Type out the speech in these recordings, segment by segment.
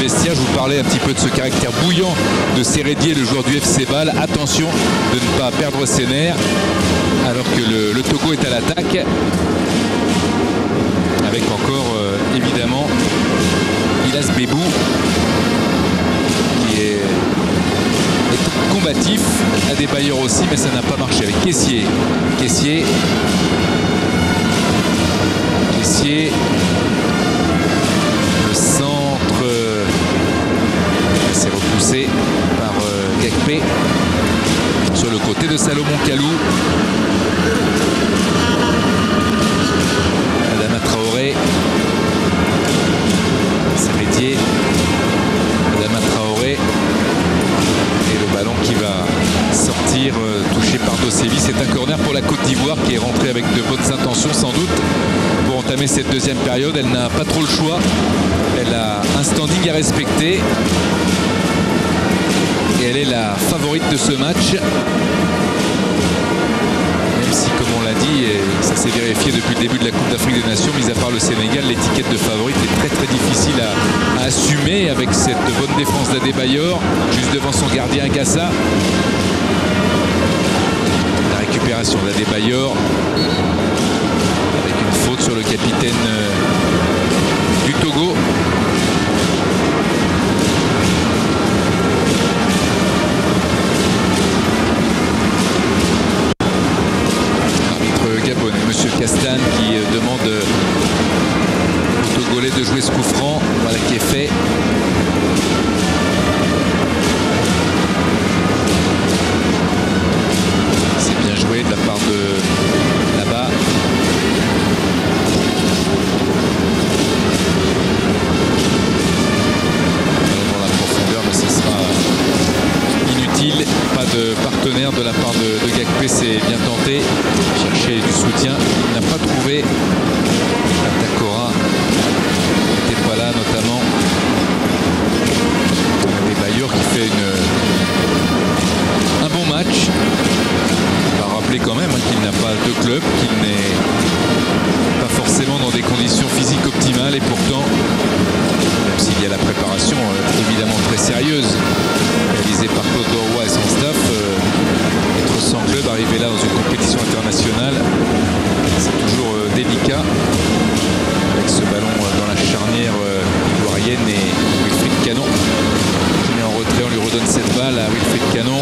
vestiaire. Je vous parlais un petit peu de ce caractère bouillant de Seredier, le joueur du FC Bâle. Attention de ne pas perdre ses nerfs alors que le Togo est à l'attaque. Avec encore évidemment Ilas Bebou qui est combatif, à des bailleurs aussi, mais ça n'a pas marché avec Caissier. Caissier, le centre c'est repoussé par Gakpé sur le côté de Salomon Kalou. Adama Traoré, Seredier, Adama Traoré. Et le ballon qui va sortir, touché par Dossevi. C'est un corner pour la Côte d'Ivoire qui est rentrée avec de bonnes intentions sans doute pour entamer cette deuxième période. Elle n'a pas trop le choix. Elle a un standing à respecter. Et elle est la favorite de ce match. Même si, comme on l'a dit, et ça s'est vérifié depuis le début de la Coupe d'Afrique des Nations, mis à part le Sénégal, l'étiquette de favorite est très très difficile à assumer avec cette bonne défense d'Adebayor, juste devant son gardien Gassa. La récupération d'Adebayor avec une faute sur le capitaine du Togo. Monsieur Castan qui demande aux Togolais de jouer ce coup franc. Voilà qui est fait. C'est bien joué de la part de là-bas. Dans la profondeur, mais ce sera inutile. Pas de partenaire de la part de Gakpé, c'est bien tenté. Chercher du soutien, il n'a pas trouvé. Takora n'était pas là, notamment. Adebayor qui fait un bon match. On va rappeler quand même qu'il n'a pas de club, qu'il n'est pas forcément dans des conditions physiques optimales et pourtant, même s'il y a la préparation évidemment très sérieuse réalisée par Claude Leroy et son staff, être sans club, arriver là dans une compétition internationale, c'est toujours délicat. Avec ce ballon dans la charnière ivoirienne et Wilfried Canon qui met en retrait, on lui redonne cette balle à Wilfried Canon.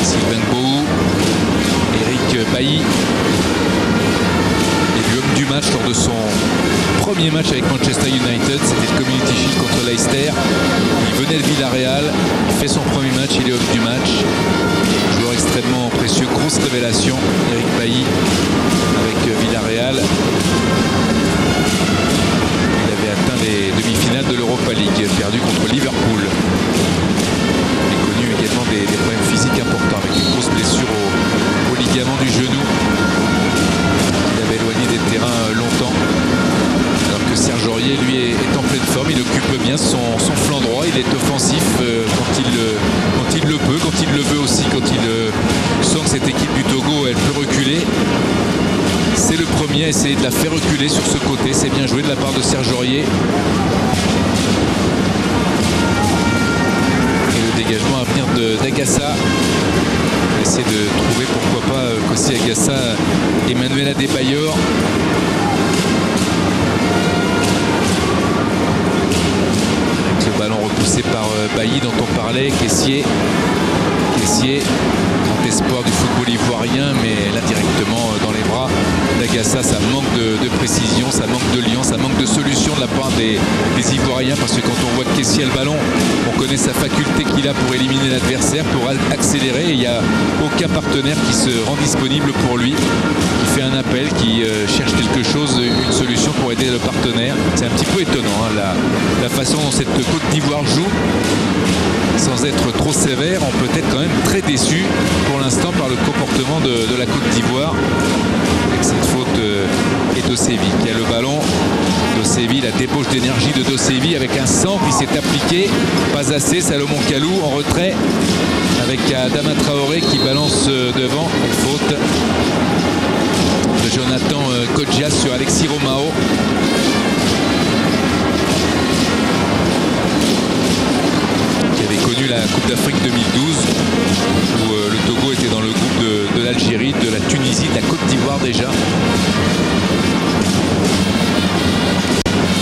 Sylvain Gbou, Eric Bailly, élu homme du match lors de son premier match avec Manchester United, c'était le Community Shield contre Leicester. Il venait de Villarreal, il fait son premier match, il est homme du match. Joueur extrêmement précieux, grosse révélation, Eric Bailly avec Villarreal. Il avait atteint les demi-finales de l'Europa League, perdu contre Liverpool. Il est connu également des problèmes physiques importants avec une grosse blessure au ligament du genou. Il avait éloigné des terrains longtemps. Alors que Serge Aurier, lui, est en pleine forme. Il occupe bien son flanc droit. Il est offensif quand il le peut, quand il le veut aussi, quand il sent que cette équipe du Togo, elle peut reculer. C'est le premier à essayer de la faire reculer sur ce côté. C'est bien joué de la part de Serge Aurier. Et le dégagement à venir d'Agassa. On va essayer de trouver pourquoi pas Kossi Agassa, Emmanuel Adebayor. Avec le ballon repoussé par Bailly dont on parlait, Caissier, grand espoir du football ivoirien, mais là directement dans les bras d'Agassa. Ça manque de précision, ça manque de lien, ça manque de solution de la part des Ivoiriens, parce que quand on voit Caissier a le ballon, on connaît sa faculté qu'il a pour éliminer l'adversaire, pour accélérer, et il n'y a aucun partenaire qui se rend disponible pour lui, qui fait un appel, qui cherche quelque chose, une solution pour aider le partenaire. C'est un petit peu étonnant hein, la façon dont cette Côte d'Ivoire joue. Sans être trop sévère, on peut être quand même très déçu pour l'instant par le comportement de la Côte d'Ivoire. Avec cette faute Dossevi qui a le ballon. Dossevi, la débauche d'énergie de Dossevi avec un centre qui s'est appliqué. Pas assez, Salomon Kalou en retrait avec Adama Traoré qui balance devant. Une faute de Jonathan Kodjias sur Alexis Romao. Coupe d'Afrique 2012 où le Togo était dans le groupe de l'Algérie, de la Tunisie, de la Côte d'Ivoire déjà.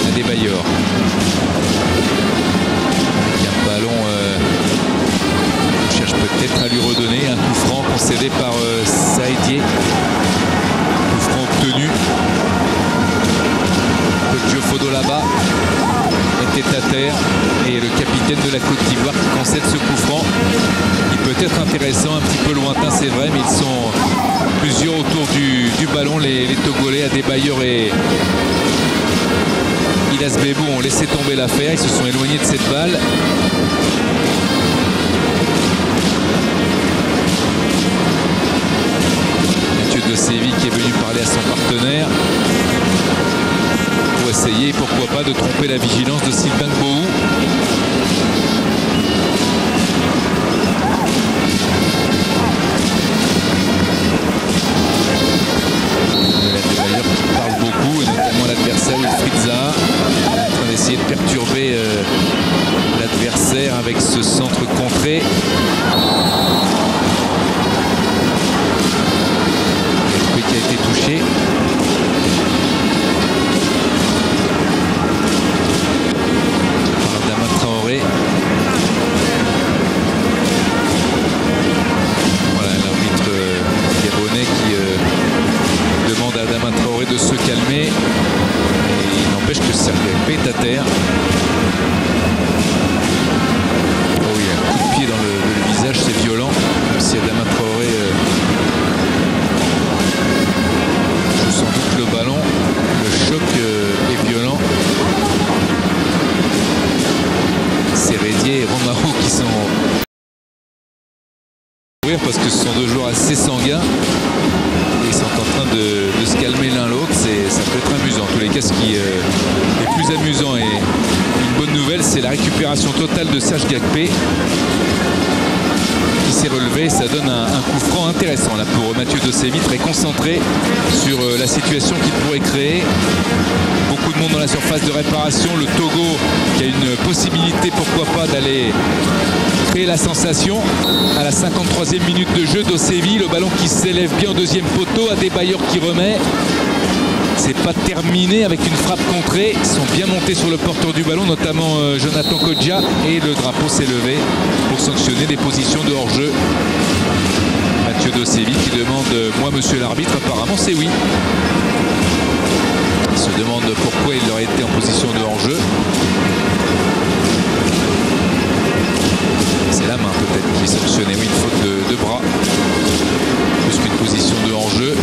Adebayor. Avec un ballon, on cherche peut-être à lui redonner un coup franc concédé par Saïdié. Coup franc obtenu. Diofodo là-bas était à terre et le capitaine de la Côte d'Ivoire qui concède ce coup franc. Il peut être intéressant, un petit peu lointain c'est vrai, mais ils sont plusieurs autour du ballon, les Togolais. Adebayor et Ilas Bebou ont laissé tomber l'affaire, ils se sont éloignés de cette balle. Mathieu de Séville qui est venu parler à son partenaire pour essayer, pourquoi pas, de tromper la vigilance de Sylvain Gbowou. Adebayor qui parle beaucoup, et notamment l'adversaire Wilfried Zaha, en train d'essayer de perturber l'adversaire avec ce centre contré. Qui a été touché. Voilà l'arbitre gabonais qui demande à Adama Traoré de se calmer, et il n'empêche que Serge Gakpé est à terre. Oh, il y a un coup de pied dans le visage, c'est violent, même si Adama Traoré joue sans doute le ballon. Le choc est violent. C'est Rédier et Romao qui sont parce que ce sont deux joueurs assez sanguins et ils sont en train de se calmer l'un l'autre. Ça peut être amusant. En tous les cas, ce qui est plus amusant et une bonne nouvelle, c'est la récupération totale de Serge Gakpé qui s'est relevé. Ça donne un coup franc intéressant là pour Mathieu de Séville, très concentré sur la situation qu'il pourrait créer. Beaucoup de monde dans la surface de réparation. Le Togo qui a une possibilité, pourquoi pas, d'aller créer la sensation à la 53e minute de jeu. De Séville, le ballon qui s'élève bien au deuxième poteau. Adebayor qui remet. C'est pas terminé avec une frappe contrée. Ils sont bien montés sur le porteur du ballon, notamment Jonathan Kodja, et le drapeau s'est levé pour sanctionner des positions de hors-jeu. Mathieu de Séville qui demande moi monsieur l'arbitre, apparemment c'est oui. Il se demande pourquoi il aurait été en position de hors-jeu. C'est la main peut-être qui est sanctionnée, oui, une faute de bras plus qu'une position de hors-jeu.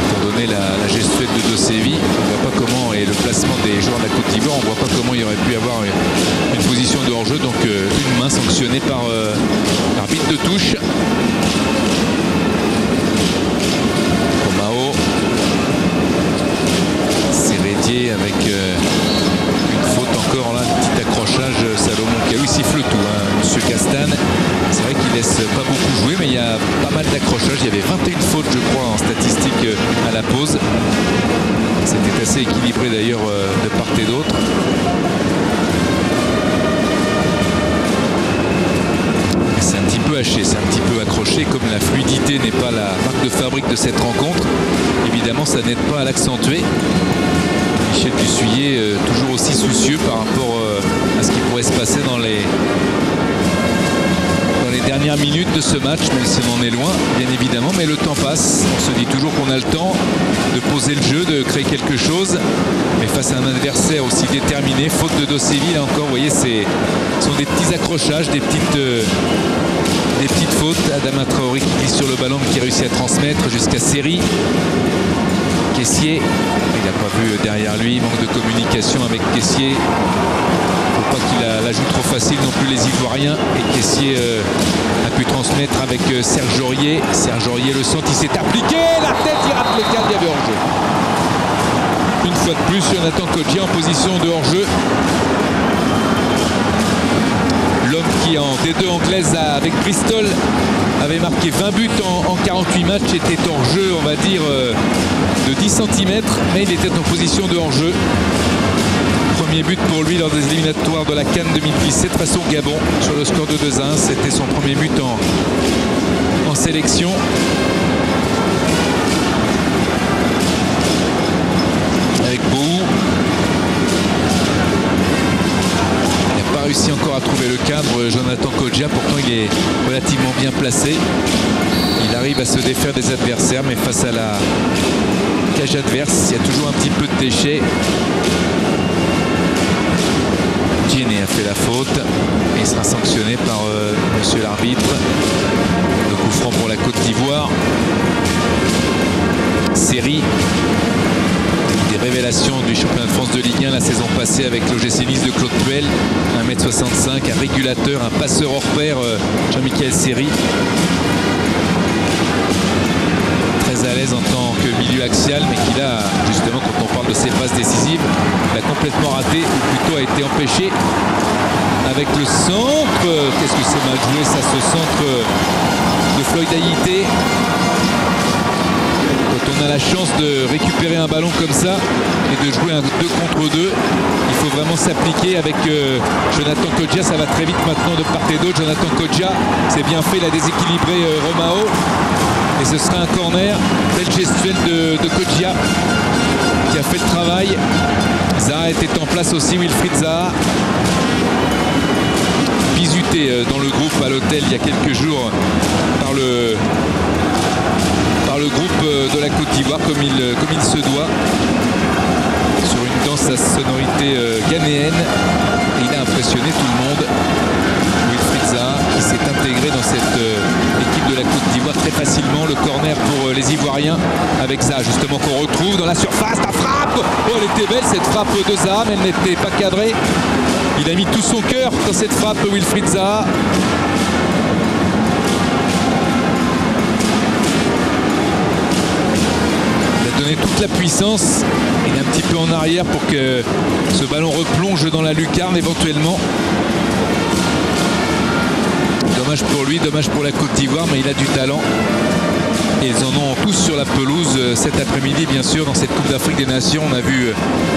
Pour donner la gestuelle de Séville, on ne voit pas comment, et le placement des joueurs de la Côte d'Ivoire, on ne voit pas comment il aurait pu avoir une position de hors-jeu. Donc une main sanctionnée par l'arbitre de touche. Romao. C'est Rédier avec une faute encore là, un petit accrochage. Salomon Kaou, il siffle tout, hein, monsieur Castane. C'est vrai qu'il laisse pas beaucoup jouer, mais il y a pas mal d'accrochages. Il y avait 21 fautes, je crois, en statistique à la pause. C'était assez équilibré d'ailleurs de part et d'autre. C'est un petit peu haché, c'est un petit peu accroché. Comme la fluidité n'est pas la marque de fabrique de cette rencontre, évidemment ça n'aide pas à l'accentuer. Michel Dussuyer, toujours aussi soucieux par rapport à ce qui pourrait se passer dans les dernières minutes de ce match, même si on en est loin, bien évidemment, mais le temps passe. On se dit toujours qu'on a le temps de poser le jeu, de créer quelque chose, mais face à un adversaire aussi déterminé, faute de Séville, là encore, vous voyez, ce sont des petits accrochages, des petites fautes. Adama Traoré qui glisse sur le ballon, mais qui réussit à transmettre jusqu'à Seri. Kessié, il n'a pas vu derrière lui, manque de communication avec Kessié. Pas qu'il la joue trop facile non plus les Ivoiriens, et Kessié a pu transmettre avec Serge Aurier. Serge Aurier le centre, il s'est appliqué, la tête, il rate le cadre, il y avait hors-jeu. Une fois de plus, Jonathan Kodja en position de hors-jeu. L'homme qui en D2 anglaise avec Bristol avait marqué 20 buts en 48 matchs était hors-jeu, on va dire, de 10 cm, mais il était en position de hors-jeu. premier but pour lui lors des éliminatoires de la CAN 2017 face au Gabon sur le score de 2-1. C'était son premier but en sélection. Avec Bou. Il n'a pas réussi encore à trouver le cadre, Jonathan Kodjia. Pourtant, il est relativement bien placé. Il arrive à se défaire des adversaires, mais face à la cage adverse, il y a toujours un petit peu de déchets. Djéné a fait la faute et il sera sanctionné par monsieur l'arbitre. Le coup franc pour la Côte d'Ivoire. Série des révélations du championnat de France de Ligue 1 la saison passée avec l'OGC Nice de Claude Puel. 1m65, un régulateur, un passeur hors pair, Jean-Michel Série. Très à l'aise en tant que milieu axial, mais qui là, justement, quand on parle de ses passes décisives, l'a complètement raté, ou plutôt a été empêché avec le centre. Qu'est-ce que c'est mal joué ça, ce centre de Floyd Ayité. Quand on a la chance de récupérer un ballon comme ça et de jouer un 2 contre 2, il faut vraiment s'appliquer avec Jonathan Kodjia. Ça va très vite maintenant de part et d'autre. Jonathan Kodjia, c'est bien fait, il a déséquilibré Romao. Et ce sera un corner. Belle gestuelle de Kodjia qui a fait le travail. Zaha était en place aussi, Wilfried Zaha. Bisuté dans le groupe à l'hôtel il y a quelques jours par le groupe de la Côte d'Ivoire comme il se doit. Sur une danse à sonorité ghanéenne. Et il a impressionné tout le monde. Wilfried Zaha qui s'est intégré dans cette équipe de la Côte d'Ivoire très facilement. Le corner pour les Ivoiriens avec Zaha justement qu'on retrouve dans la surface. La frappe, oh elle était belle cette frappe de Zaha, mais elle n'était pas cadrée. Il a mis tout son cœur dans cette frappe, Wilfried Zaha. Il a donné toute la puissance. Il est un petit peu en arrière pour que ce ballon replonge dans la lucarne éventuellement. Dommage pour lui, dommage pour la Côte d'Ivoire, mais il a du talent. Et ils en ont tous sur la pelouse cet après-midi, bien sûr, dans cette Coupe d'Afrique des Nations. On a vu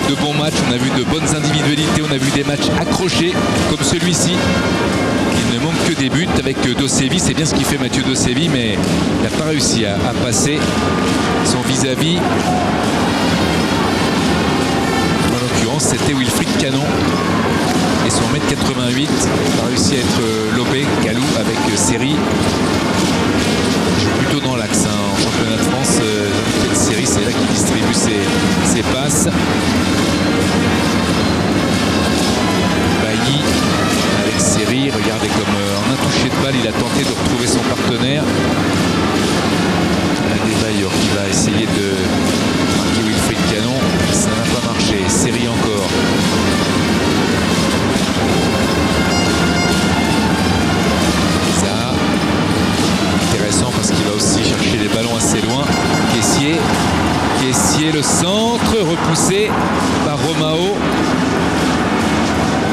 de bons matchs, on a vu de bonnes individualités, on a vu des matchs accrochés comme celui-ci. Il ne manque que des buts avec Dosevi. C'est bien ce qu'il fait Mathieu Dosevi, mais il n'a pas réussi à passer son vis-à-vis. En l'occurrence, c'était Wilfried Canon. Et son 1m88 a réussi à être lobé, Galou avec Série. Joue plutôt dans l'axe en championnat de France. Série, c'est là qu'il distribue ses passes. Bailly avec Série. Regardez comme en un toucher de balle, il a tenté de retrouver son partenaire. Adebayor qui va essayer de marquer Wilfried Canon. Ça n'a pas marché. Série encore. Parce qu'il va aussi chercher les ballons assez loin. Kessié, le centre repoussé par Romao.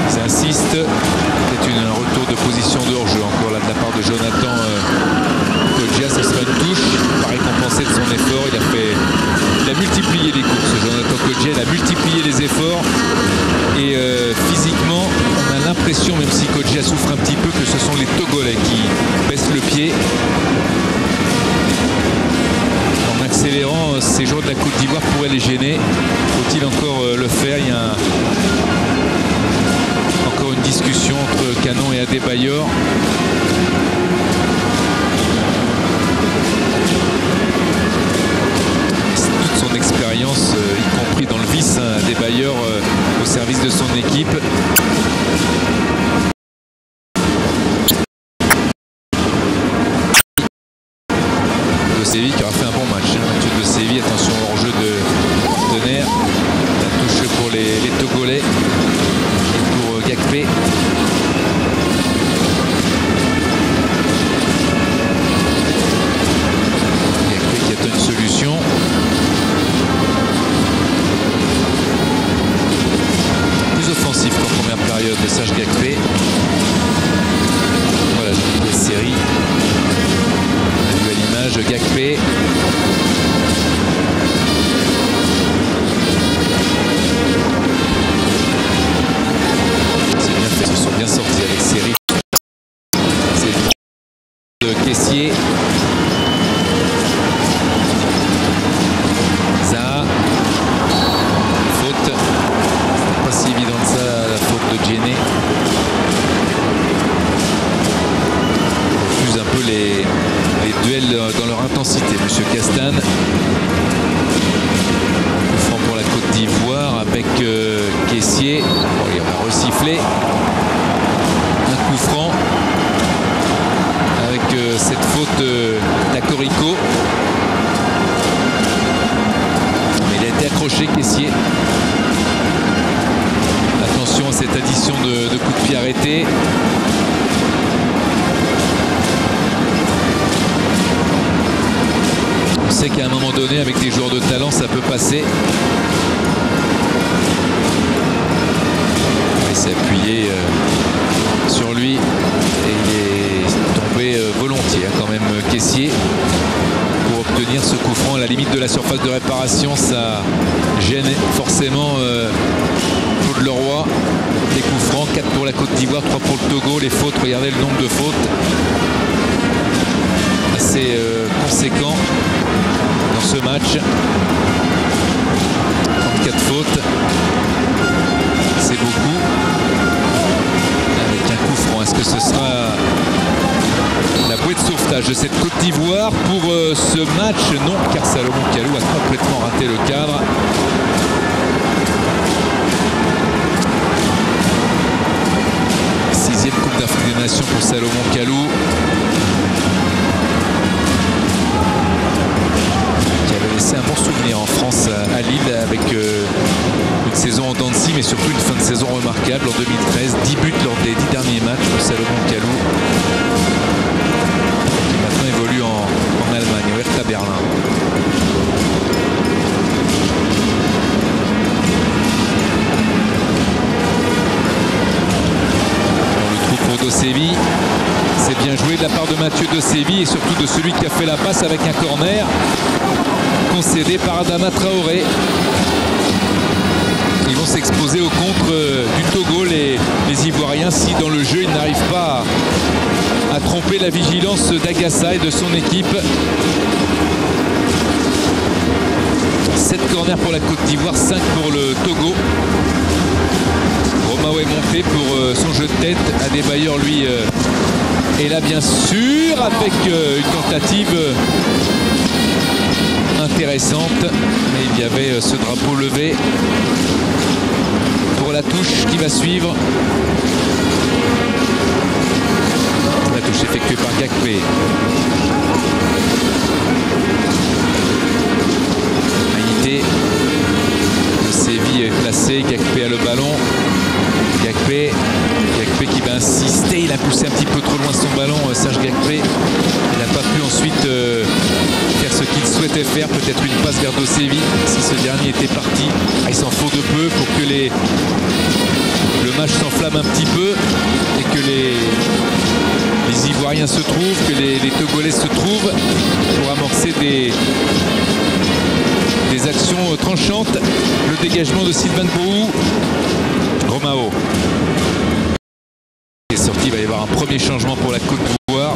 Ils insistent. C'est un retour de position de hors-jeu encore là de la part de Jonathan Kodjia. Ce sera une touche. Il va récompenser de son effort. Il a multiplié les courses. Jonathan Kodjia, il a multiplié les efforts. Et physiquement, on a l'impression, même si Kodjia souffre un petit peu, que ce sont les Togolais qui baissent le pied. En accélérant, ces joueurs de la Côte d'Ivoire pourraient les gêner. Faut-il encore le faire? Il y a encore une discussion entre Canon et Adebayor. Toute son expérience, y compris dans le vice, Adebayor au service de son équipe. Dosevi qui aura fait un bon match. Mathieu Dosevi, attention au hors-jeu de partenaire. La touche pour les Togolais et pour Gakpé. Gakpé qui attend une solution. Plus offensif qu'en première période de Serge Gakpé. Voilà, j'ai fait série. Gakpé. Caissier. Zaha. Faute. Pas si évident que ça, la faute de Djenné. On refuse un peu les duels dans leur intensité, monsieur Castan. Coup franc pour la Côte d'Ivoire avec Caissier. Bon, il va resiffler. Un coup franc avec cette faute d'Akorico. Mais il a été accroché, Caissier. Attention à cette addition de coups de pied arrêtés. On sait qu'à un moment donné, avec des joueurs de talent, ça peut passer. Il s'est appuyé sur lui et il est tombé volontiers, quand même, Caissier, pour obtenir ce coup franc à la limite de la surface de réparation. Ça gêne forcément Claude Leroy. Des coups francs, 4 pour la Côte d'Ivoire, 3 pour le Togo. Les fautes, regardez le nombre de fautes. Assez conséquent dans ce match. 34 fautes. C'est beaucoup. Avec un coup franc, est-ce que ce sera la bouée de sauvetage de cette Côte d'Ivoire pour ce match? Non, car Salomon Kalou a complètement raté le cadre. Sixième Coupe d'Afrique des Nations pour Salomon Kalou, qui avait laissé un bon souvenir en France à Lille avec une saison en dents de scie, mais surtout une fin de saison remarquable en 2013. 10 buts lors des 10 derniers matchs pour Salomon Kalou, qui maintenant évolue en Allemagne, au Hertha Berlin. Dosevi, c'est bien joué de la part de Mathieu Dosevi et surtout de celui qui a fait la passe avec un corner concédé par Adama Traoré. Ils vont s'exposer au contre du Togo, les Ivoiriens, si dans le jeu ils n'arrivent pas à tromper la vigilance d'Agassa et de son équipe. 7 corners pour la Côte d'Ivoire, 5 pour le Togo. Romao est monté pour son jeu de tête. Adebayor, lui, est là bien sûr avec une tentative intéressante. Mais il y avait ce drapeau levé pour la touche qui va suivre. La touche effectuée par Gakpé. Maïté. Le Séville est placé. Gakpé a le ballon. Gakpé qui va insister, il a poussé un petit peu trop loin son ballon, Serge Gakpé. Il n'a pas pu ensuite faire ce qu'il souhaitait faire, peut-être une passe vers Dosevi si ce dernier était parti. Il s'en faut de peu pour que le match s'enflamme un petit peu et que les Ivoiriens se trouvent, que les Togolais se trouvent pour amorcer des actions tranchantes. Le dégagement de Sylvain Bourou. Romao est sorti, il va y avoir un premier changement pour la Côte d'Ivoire.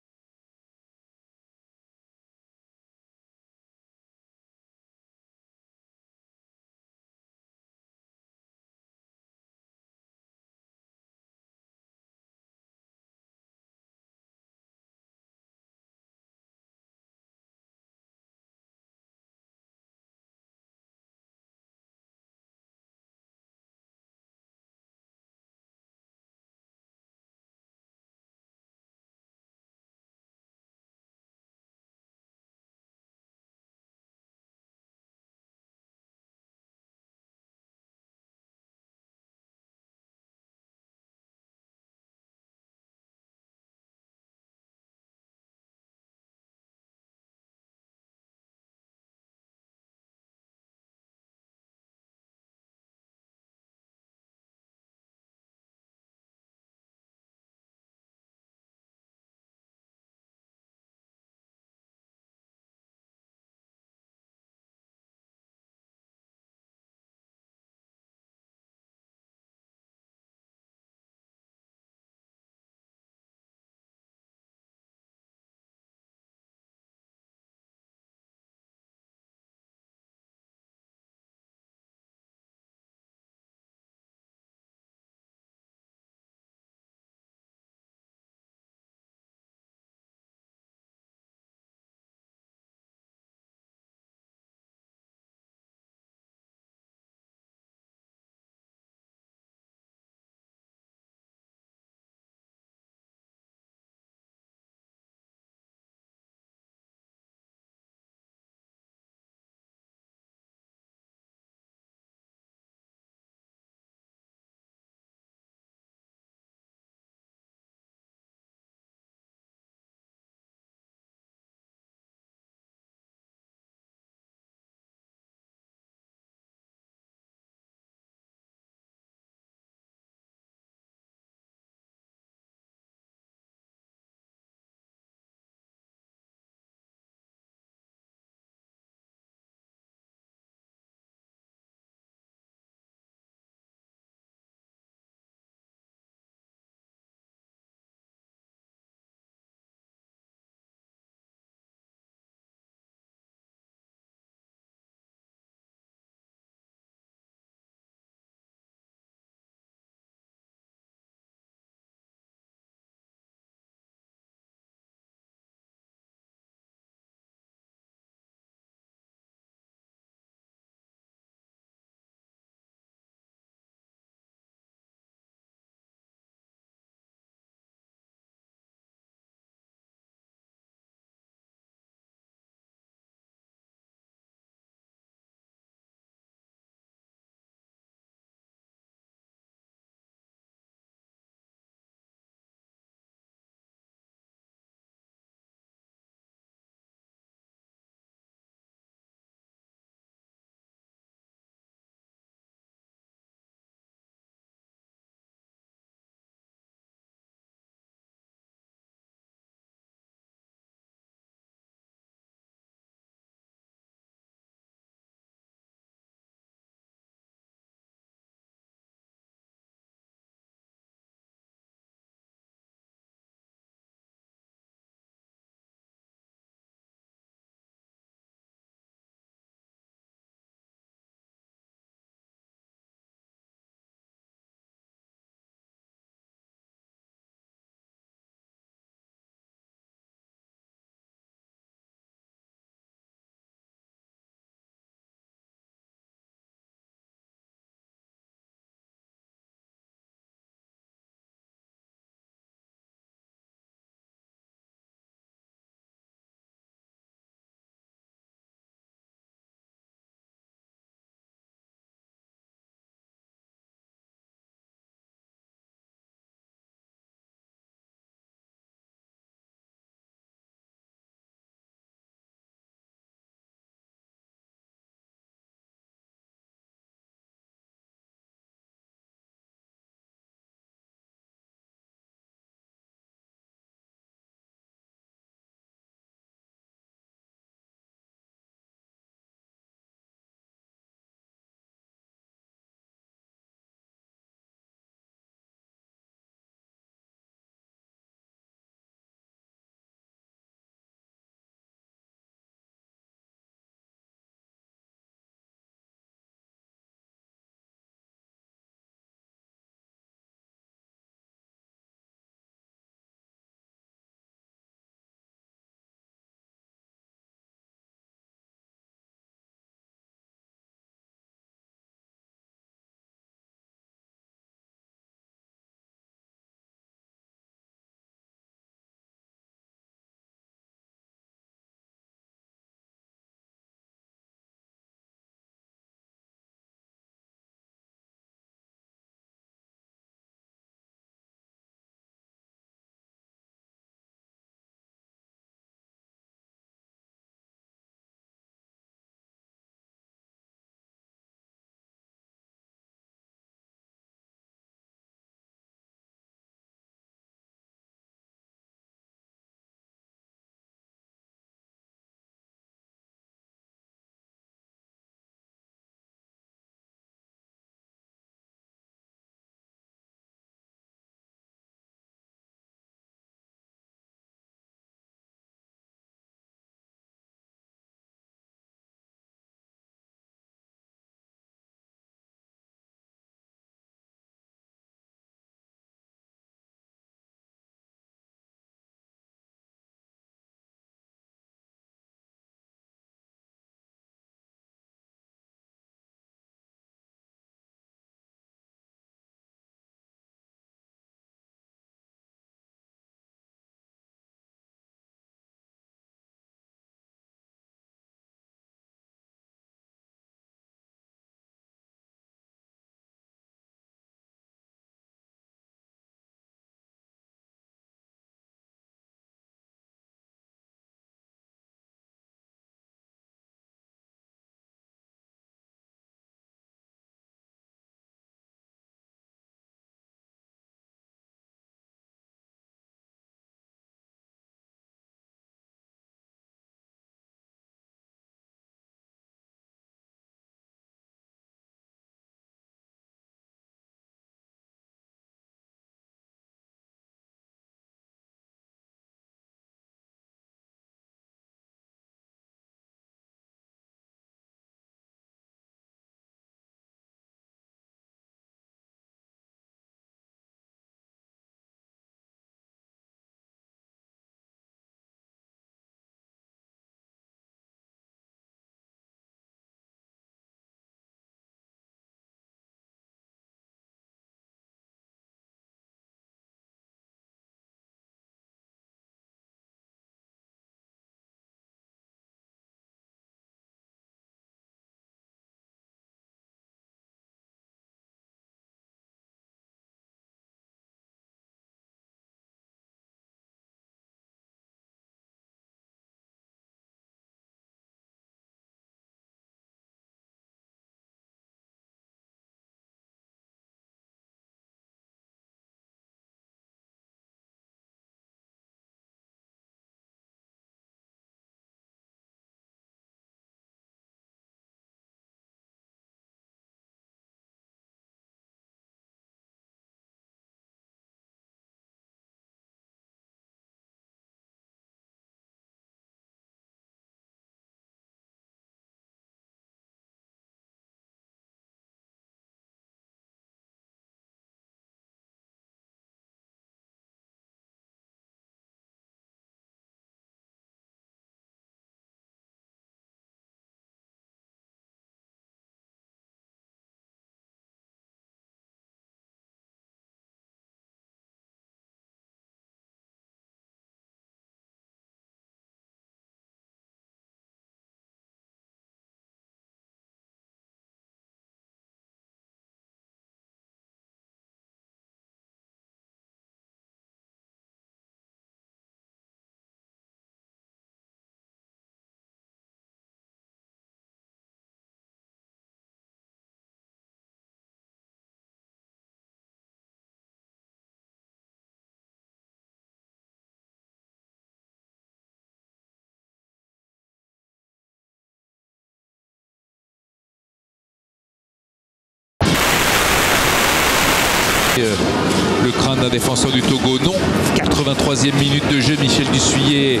le crâne d'un défenseur du Togo. Non, 83e minute de jeu, Michel Dussuyer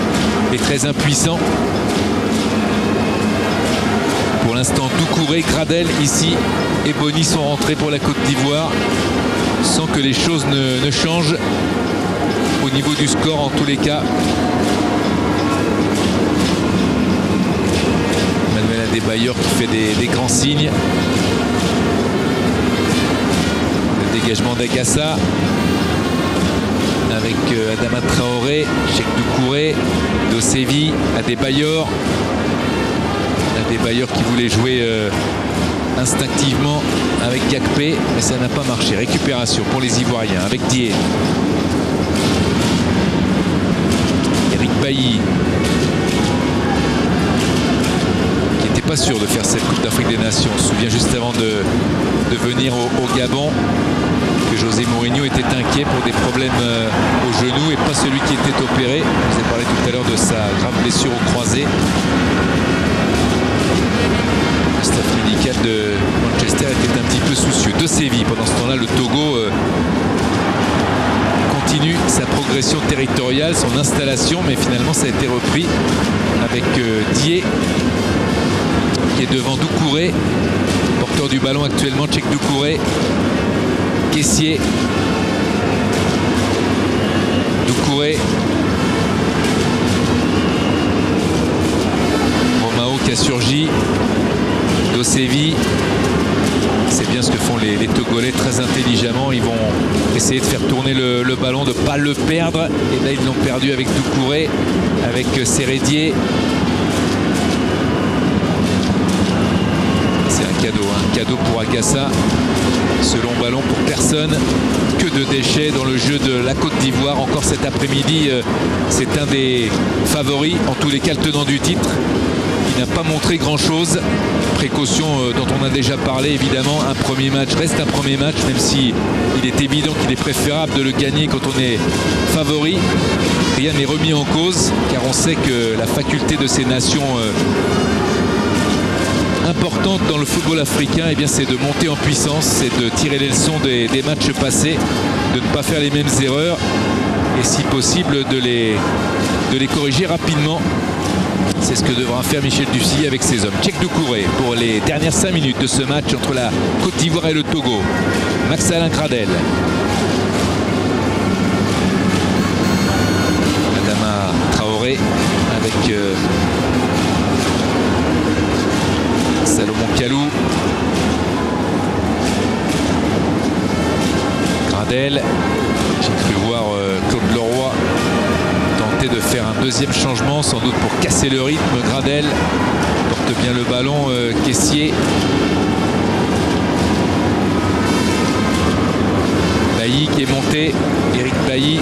est très impuissant. Pour l'instant, Doucouré, Gradel ici et Boni sont rentrés pour la Côte d'Ivoire sans que les choses ne changent au niveau du score en tous les cas. Manuel Adebayor qui fait des grands signes. Le dégagement d'Agassa avec Adama Traoré, Cheikh Doucouré, Dosevi, Adebayor. Adebayor qui voulait jouer instinctivement avec Gakpé, mais ça n'a pas marché. Récupération pour les Ivoiriens avec Dié. Eric Bailly qui n'était pas sûr de faire cette Coupe d'Afrique des Nations. On se souvient juste avant de venir au Gabon que José Mourinho était inquiet pour des problèmes au genou et pas celui qui était opéré. Je vous ai parlé tout à l'heure de sa grave blessure au croisé. Le staff médical de Manchester était un petit peu soucieux. De Séville, pendant ce temps-là, le Togo continue sa progression territoriale, son installation, mais finalement ça a été repris avec Dié qui est devant Doucouré, porteur du ballon actuellement, Cheikh Doucouré, Kessié, Doucouré, Romao qui a surgi, Dosevi. C'est bien ce que font les Togolais très intelligemment. Ils vont essayer de faire tourner le ballon, de ne pas le perdre. Et là, ils l'ont perdu avec Doucouré, avec Sérédier. C'est un cadeau pour Agassa. Ce long ballon pour personne. Que de déchets dans le jeu de la Côte d'Ivoire. Encore cet après-midi, c'est un des favoris, en tous les cas le tenant du titre. Il n'a pas montré grand-chose. Précaution dont on a déjà parlé, évidemment. Un premier match reste un premier match, même si il est évident qu'il est préférable de le gagner quand on est favori. Rien n'est remis en cause, car on sait que la faculté de ces nations importantes dans le football africain, eh bien, c'est de monter en puissance, c'est de tirer les leçons des matchs passés, de ne pas faire les mêmes erreurs et si possible de les corriger rapidement. C'est ce que devra faire Michel Dussuyer avec ses hommes. Cheikh Doucouré pour les dernières 5 minutes de ce match entre la Côte d'Ivoire et le Togo. Max-Alain Gradel. Adama Traoré avec Salomon Kalou. Gradel. J'ai cru voir Claude Leroy tenter de faire un deuxième changement, sans doute pour casser le rythme. Gradel porte bien le ballon, Kessié. Bailly qui est monté, Eric Bailly.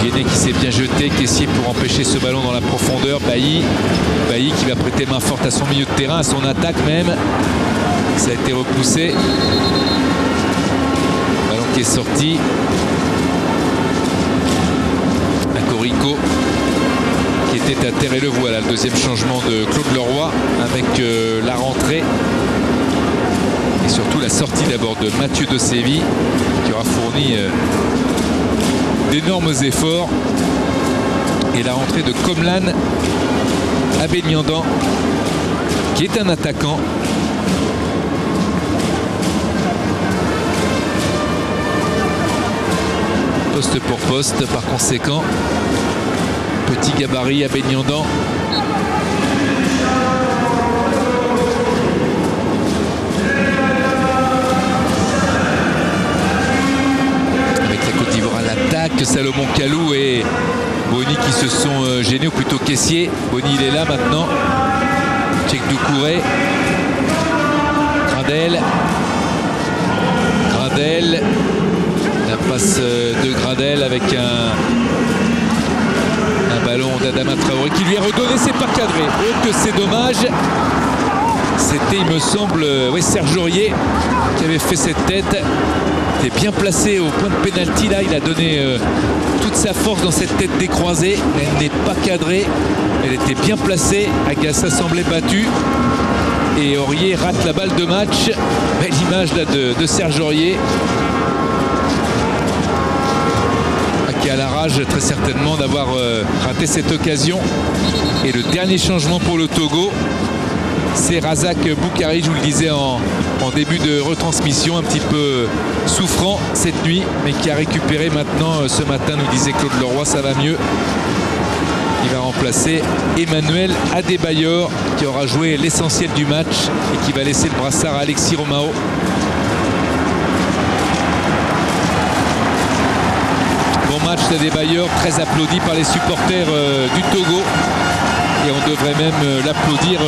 Djéné qui s'est bien jeté, Kessié pour empêcher ce ballon dans la profondeur. Bailly qui va prêter main forte à son milieu de terrain, à son attaque même. Ça a été repoussé. Ballon qui est sorti. Rico qui était à terre et le voilà, le deuxième changement de Claude Leroy avec la rentrée et surtout la sortie d'abord de Mathieu Dosevi qui aura fourni d'énormes efforts et la rentrée de Komlan Abéniandan qui est un attaquant. Poste pour poste, par conséquent, petit gabarit à Abéniandan. Avec la Côte d'Ivoire à l'attaque, Salomon Kalou et Boni qui se sont gênés, ou plutôt Kessié. Boni il est là maintenant. Cheikh Doucouré. Gradel. La passe de Gradel avec un ballon d'Adama Traoré qui lui est redonné, c'est pas cadré. Oh que c'est dommage. C'était, il me semble, Serge Aurier qui avait fait cette tête. Il était bien placé au point de pénalty là. Il a donné toute sa force dans cette tête décroisée. Elle n'est pas cadrée. Elle était bien placée. Agassa semblait battu. et Aurier rate la balle de match. Belle image là de Serge Aurier, qui a la rage très certainement d'avoir raté cette occasion. Et le dernier changement pour le Togo, c'est Razak Boukari, je vous le disais en début de retransmission, un petit peu souffrant cette nuit, mais qui a récupéré maintenant ce matin, nous disait Claude Leroy, ça va mieux. Il va remplacer Emmanuel Adebayor, qui aura joué l'essentiel du match et qui va laisser le brassard à Alexis Romao. Match d'Adebayor, très applaudi par les supporters du Togo, et on devrait même l'applaudir,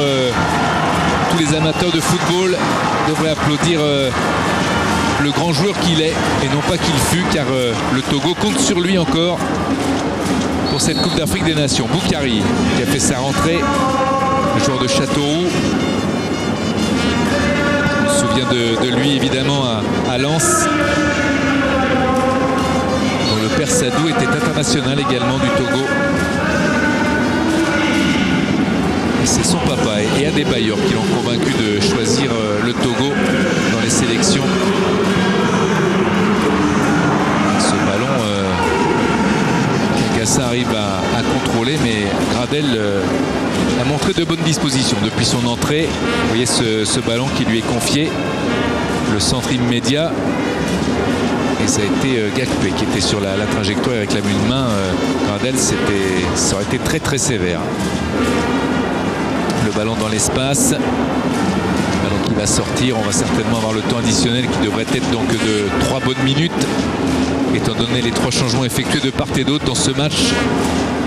tous les amateurs de football devraient applaudir le grand joueur qu'il est et non pas qu'il fut, car le Togo compte sur lui encore pour cette Coupe d'Afrique des Nations. Boukari qui a fait sa rentrée, le joueur de Châteauroux, on se souvient de lui évidemment à Lens. Le père Sadou était international également du Togo. Et c'est son papa et Adebayor qui l'ont convaincu de choisir le Togo dans les sélections. Ce ballon, Kagassa arrive à contrôler, mais Gradel a montré de bonnes dispositions depuis son entrée. Vous voyez ce ballon qui lui est confié, le centre immédiat. Et ça a été Gakpé qui était sur la trajectoire avec la vue de main. Gradel, ça aurait été très très sévère. Le ballon dans l'espace. Le ballon qui va sortir. On va certainement avoir le temps additionnel qui devrait être donc de 3 bonnes minutes, étant donné les 3 changements effectués de part et d'autre dans ce match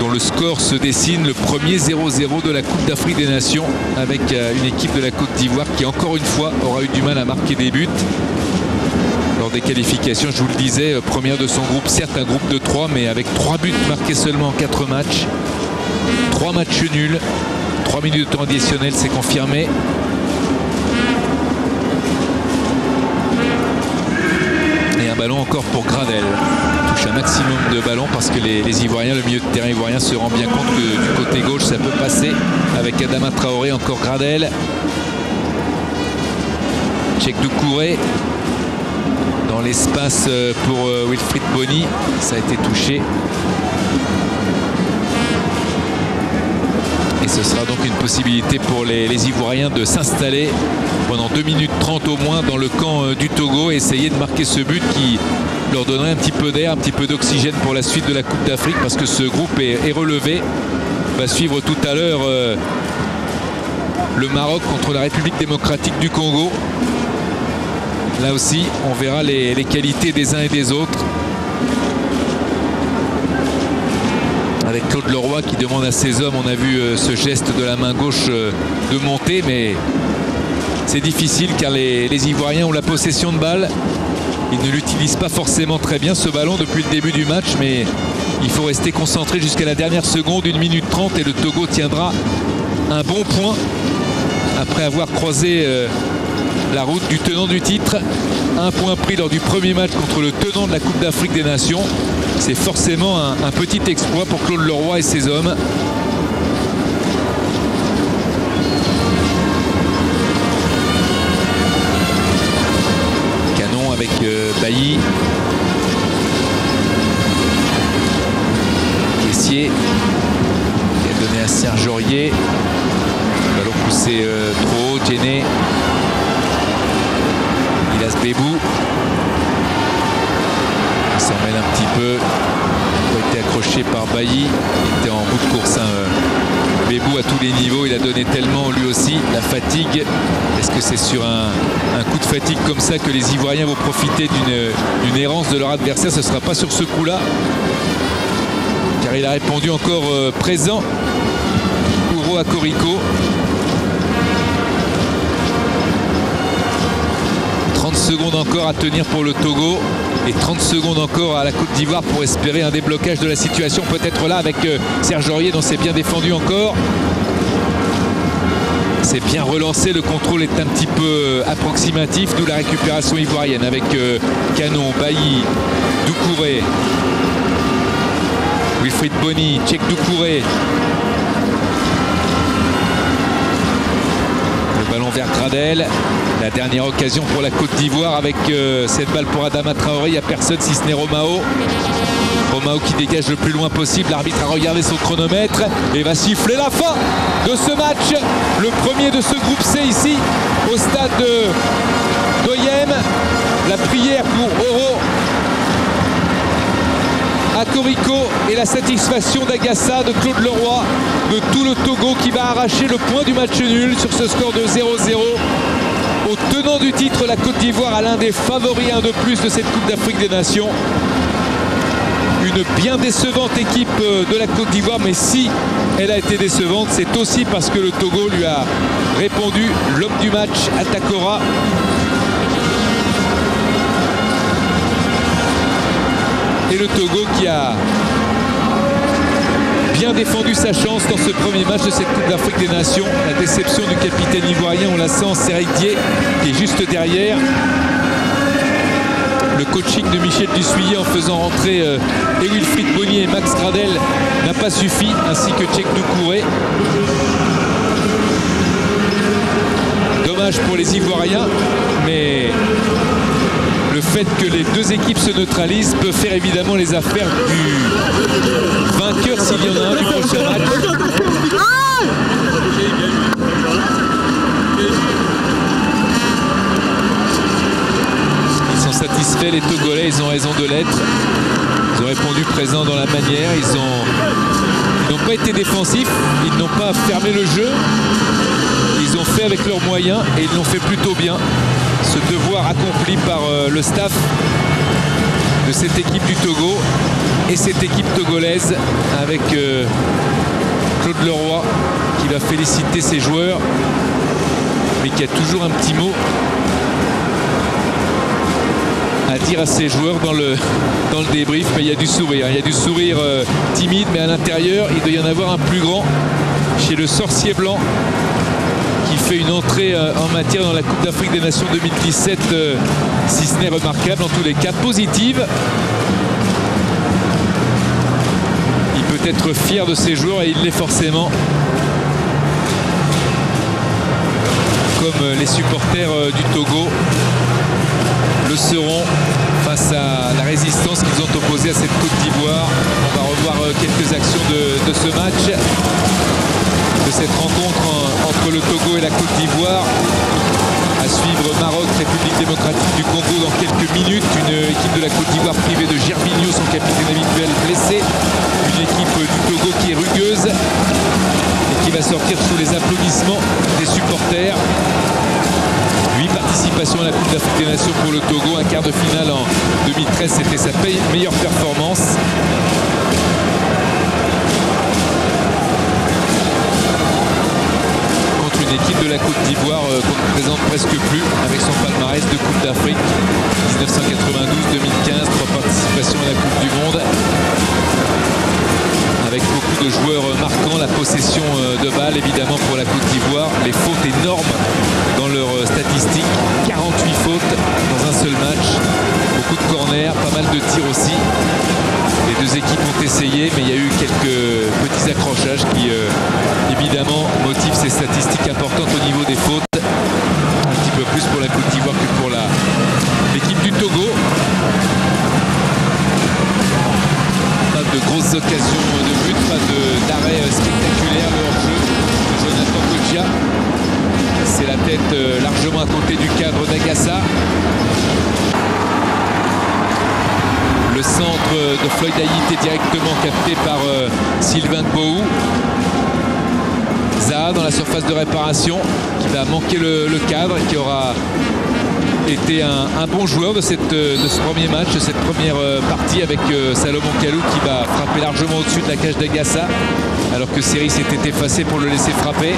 dont le score se dessine, le premier 0-0 de la Coupe d'Afrique des Nations, avec une équipe de la Côte d'Ivoire qui encore une fois aura eu du mal à marquer des buts. Lors des qualifications, je vous le disais, première de son groupe, certes un groupe de 3, mais avec 3 buts marqués seulement en 4 matchs. 3 matchs nuls, 3 minutes de temps additionnel, c'est confirmé. Et un ballon encore pour Gradel. Touche un maximum de ballons parce que les Ivoiriens, le milieu de terrain ivoirien se rend bien compte que du côté gauche, ça peut passer avec Adama Traoré, encore Gradel. Cheikh Doucouré. Dans l'espace pour Wilfried Bony, ça a été touché. Et ce sera donc une possibilité pour les Ivoiriens de s'installer pendant 2 minutes 30 au moins dans le camp du Togo et essayer de marquer ce but qui leur donnerait un petit peu d'air, un petit peu d'oxygène pour la suite de la Coupe d'Afrique, parce que ce groupe est relevé. On va suivre tout à l'heure le Maroc contre la République démocratique du Congo. Là aussi, on verra les qualités des uns et des autres. Avec Claude Leroy qui demande à ses hommes, on a vu ce geste de la main gauche de monter, mais c'est difficile car les Ivoiriens ont la possession de balle. Ils ne l'utilisent pas forcément très bien ce ballon depuis le début du match, mais il faut rester concentré jusqu'à la dernière seconde, 1 minute 30, et le Togo tiendra un bon point après avoir croisé la route du tenant du titre. Un point pris lors du premier match contre le tenant de la Coupe d'Afrique des Nations. C'est forcément un petit exploit pour Claude Leroy et ses hommes. Canon avec Bailly. Caissier qui a donné à Serge Aurier. Ballon poussé trop haut, Djené. Ilas Bebou. Il s'en mêle un petit peu. Il a été accroché par Bailly. Il était en bout de course. Bebou à tous les niveaux. Il a donné tellement lui aussi. La fatigue. Est-ce que c'est sur un coup de fatigue comme ça que les Ivoiriens vont profiter d'une errance de leur adversaire? Ce ne sera pas sur ce coup-là. Car il a répondu encore présent. Ouro Akoriko. 30 secondes encore à tenir pour le Togo et 30 secondes encore à la Côte d'Ivoire pour espérer un déblocage de la situation, peut-être là avec Serge Aurier dont c'est bien défendu encore. C'est bien relancé, le contrôle est un petit peu approximatif, d'où la récupération ivoirienne avec Canon, Bailly, Doucouré, Wilfried Bony, Cheikh Doucouré. Le ballon vers Gradel. La dernière occasion pour la Côte d'Ivoire avec cette balle pour Adama Traoré. Il n'y a personne si ce n'est Romao. Romao qui dégage le plus loin possible. L'arbitre a regardé son chronomètre et va siffler la fin de ce match. Le premier de ce groupe C ici au stade d'Oyem. La prière pour Oro Akoriko et la satisfaction d'Agassa, de Claude Leroy, de tout le Togo qui va arracher le point du match nul sur ce score de 0-0. Au tenant du titre, la Côte d'Ivoire a l'un des favoris, un de plus de cette Coupe d'Afrique des Nations. Une bien décevante équipe de la Côte d'Ivoire, mais si elle a été décevante, c'est aussi parce que le Togo lui a répondu. L'homme du match, Atakora. Et le Togo qui a bien défendu sa chance dans ce premier match de cette Coupe d'Afrique des Nations. La déception du capitaine ivoirien, on la sent en Serridier, qui est juste derrière. Le coaching de Michel Dussuyer en faisant rentrer Wilfried Bonnier et Max Gradel n'a pas suffi, ainsi que Tchèque Doucouré. Dommage pour les Ivoiriens, mais le fait que les deux équipes se neutralisent peut faire évidemment les affaires du vainqueur s'il y en a un du prochain match. Ils sont satisfaits, les Togolais, ils ont raison de l'être. Ils ont répondu présent dans la manière, ils n'ont pas été défensifs, ils n'ont pas fermé le jeu. Ils ont fait avec leurs moyens et ils l'ont fait plutôt bien. Ce devoir accompli par le staff de cette équipe du Togo et cette équipe togolaise avec Claude Leroy qui va féliciter ses joueurs, mais qui a toujours un petit mot à dire à ses joueurs dans le débrief. Mais il y a du sourire, il y a du sourire timide, mais à l'intérieur il doit y en avoir un plus grand chez le sorcier blanc, qui fait une entrée en matière dans la Coupe d'Afrique des Nations 2017, si ce n'est remarquable, en tous les cas positive. Il peut être fier de ses joueurs et il l'est forcément. Comme les supporters du Togo le seront face à la résistance qu'ils ont opposée à cette Côte d'Ivoire. On va revoir quelques actions de ce match, de cette rencontre entre le Togo et la Côte d'Ivoire. À suivre Maroc, République démocratique du Congo dans quelques minutes. Une équipe de la Côte d'Ivoire privée de Gervinho, son capitaine habituel, blessé. Une équipe du Togo qui est rugueuse et qui va sortir sous les applaudissements des supporters. 8 participations à la Coupe d'Afrique des Nations pour le Togo. Un quart de finale en 2013, c'était sa meilleure performance. Une équipe de la Côte d'Ivoire qu'on ne présente presque plus, avec son palmarès de Coupe d'Afrique 1992, 2015, 3 participations à la Coupe du Monde, avec beaucoup de joueurs marquants. La possession de balles évidemment pour la Côte d'Ivoire, les fautes énormes dans leurs statistiques, 48 fautes dans un seul match, beaucoup de corners, pas mal de tirs aussi. Les deux équipes ont essayé, mais il y a eu quelques petits accrochages qui évidemment motivent ces statistiques importantes au niveau des fautes. Un petit peu plus pour la Côte d'Ivoire que pour l'équipe du Togo. Pas de grosses occasions de but, pas d'arrêt spectaculaire. Le hors-jeu de Jonathan Kodjia. C'est la tête largement à côté du cadre d'Agassa. Le centre de Floyd Ayit est directement capté par Sylvain Gbou. Zaha dans la surface de réparation qui va manquer le cadre et qui aura été un bon joueur de ce premier match, de cette première partie, avec Salomon Kalou qui va frapper largement au-dessus de la cage d'Agassa alors que Seri s'était effacé pour le laisser frapper.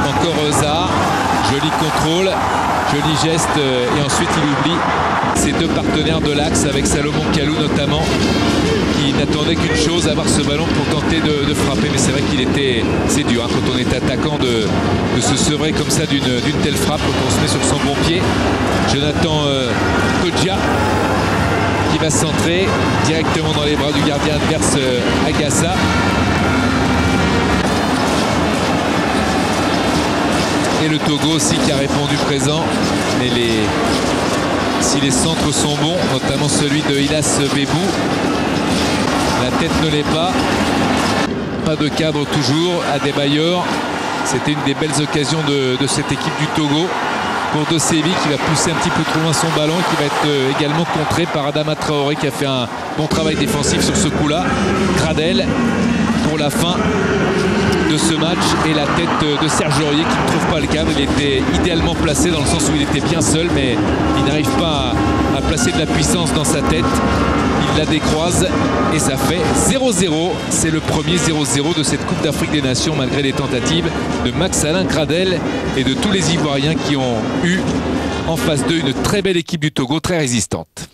Encore Zaha, joli contrôle, joli geste et ensuite il oublie ses deux partenaires de l'axe avec Salomon Kalou notamment, qui n'attendait qu'une chose, avoir ce ballon pour tenter de frapper. Mais c'est vrai c'est dur hein, quand on est attaquant de se sevrer comme ça d'une telle frappe quand on se met sur son bon pied. Jonathan Kodjia qui va centrer directement dans les bras du gardien adverse Agassa. Et le Togo aussi qui a répondu présent. Mais si les centres sont bons, notamment celui de Ilas Bebou, la tête ne l'est pas. Pas de cadre toujours. Adebayor, c'était une des belles occasions de cette équipe du Togo. Pour Dosevi qui va pousser un petit peu trop loin son ballon et qui va être également contré par Adama Traoré qui a fait un bon travail défensif sur ce coup-là. Gradel pour la fin de ce match et la tête de Serge Aurier qui ne trouve pas le cadre. Il était idéalement placé dans le sens où il était bien seul, mais il n'arrive pas à placer de la puissance dans sa tête. Il la décroise et ça fait 0-0. C'est le premier 0-0 de cette Coupe d'Afrique des Nations malgré les tentatives de Max-Alain Gradel et de tous les Ivoiriens qui ont eu en face d'eux une très belle équipe du Togo, très résistante.